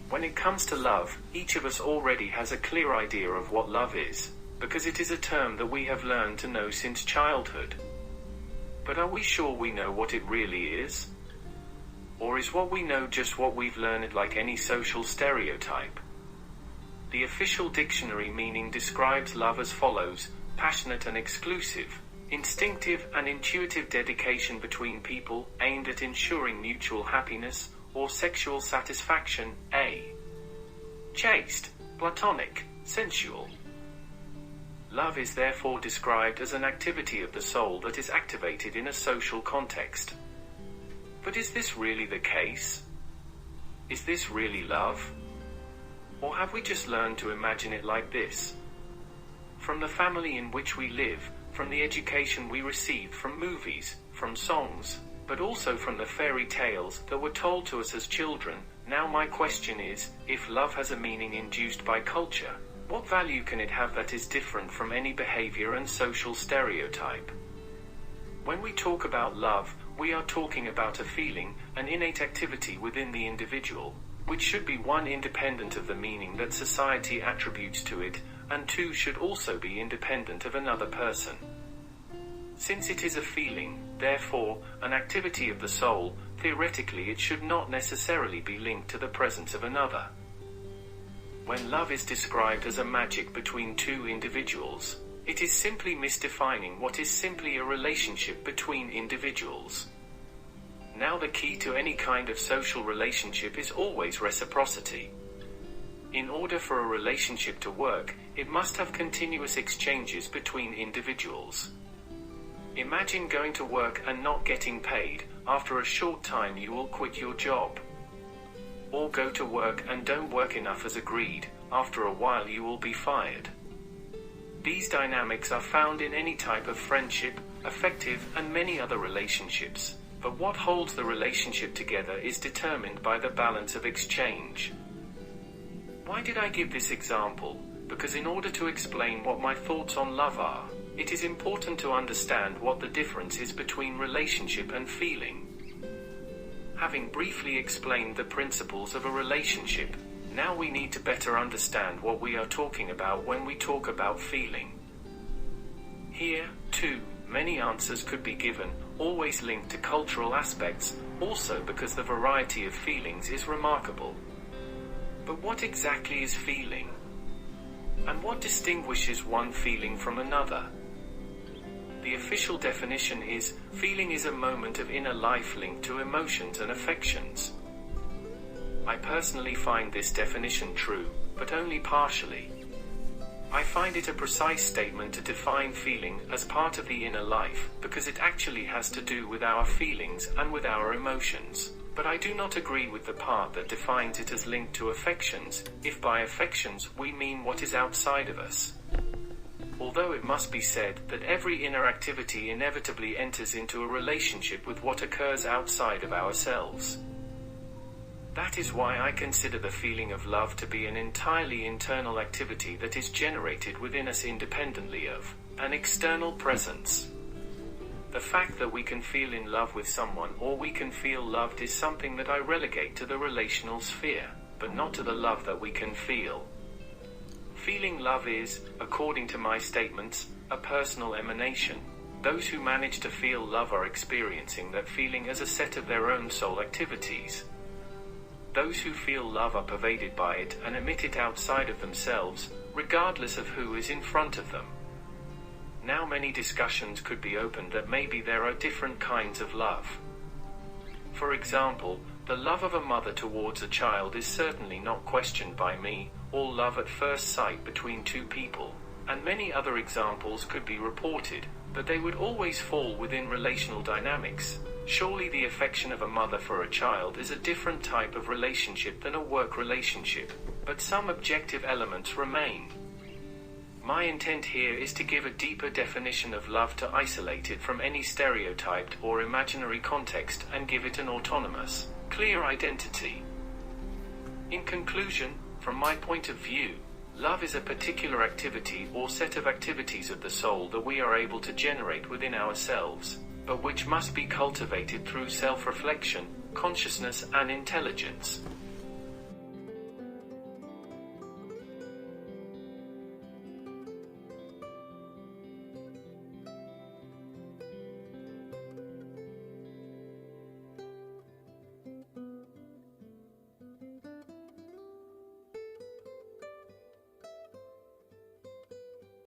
When it comes to love, each of us already has a clear idea of what love is, because it is a term that we have learned to know since childhood. But are we sure we know what it really is? Or is what we know just what we've learned, like any social stereotype? The official dictionary meaning describes love as follows: passionate and exclusive, instinctive and intuitive dedication between people, aimed at ensuring mutual happiness or sexual satisfaction. Chaste, platonic, sensual. Love is therefore described as an activity of the soul that is activated in a social context. But is this really the case? Is this really love? Or have we just learned to imagine it like this? From the family in which we live, from the education we received from movies, from songs, but also from the fairy tales that were told to us as children. Now my question is, if love has a meaning induced by culture, what value can it have that is different from any behavior and social stereotype? When we talk about love, we are talking about a feeling, an innate activity within the individual, which should be one, independent of the meaning that society attributes to it, and two, should also be independent of another person. Since it is a feeling, therefore, an activity of the soul, theoretically it should not necessarily be linked to the presence of another. When love is described as a magic between two individuals, it is simply misdefining what is simply a relationship between individuals. Now the key to any kind of social relationship is always reciprocity. In order for a relationship to work, it must have continuous exchanges between individuals. Imagine going to work and not getting paid. After a short time you will quit your job. Or go to work and don't work enough as agreed. After a while you will be fired. These dynamics are found in any type of friendship, affective, and many other relationships. But what holds the relationship together is determined by the balance of exchange. Why did I give this example? Because in order to explain what my thoughts on love are, it is important to understand what the difference is between relationship and feeling. Having briefly explained the principles of a relationship, now we need to better understand what we are talking about when we talk about feeling. Here, too, many answers could be given, always linked to cultural aspects, also because the variety of feelings is remarkable. But what exactly is feeling? And what distinguishes one feeling from another? The official definition is, feeling is a moment of inner life linked to emotions and affections. I personally find this definition true, but only partially. I find it a precise statement to define feeling as part of the inner life, because it actually has to do with our feelings and with our emotions. But I do not agree with the part that defines it as linked to affections, if by affections we mean what is outside of us. Although it must be said that every inner activity inevitably enters into a relationship with what occurs outside of ourselves. That is why I consider the feeling of love to be an entirely internal activity that is generated within us independently of an external presence. The fact that we can feel in love with someone or we can feel loved is something that I relegate to the relational sphere, but not to the love that we can feel. Feeling love is, according to my statements, a personal emanation. Those who manage to feel love are experiencing that feeling as a set of their own soul activities. Those who feel love are pervaded by it and emit it outside of themselves, regardless of who is in front of them. Now many discussions could be opened that maybe there are different kinds of love. For example, the love of a mother towards a child is certainly not questioned by me, or love at first sight between two people, and many other examples could be reported, but they would always fall within relational dynamics. Surely the affection of a mother for a child is a different type of relationship than a work relationship, but some objective elements remain. My intent here is to give a deeper definition of love, to isolate it from any stereotyped or imaginary context and give it an autonomous, clear identity. In conclusion, from my point of view, love is a particular activity or set of activities of the soul that we are able to generate within ourselves, but which must be cultivated through self-reflection, consciousness, and intelligence.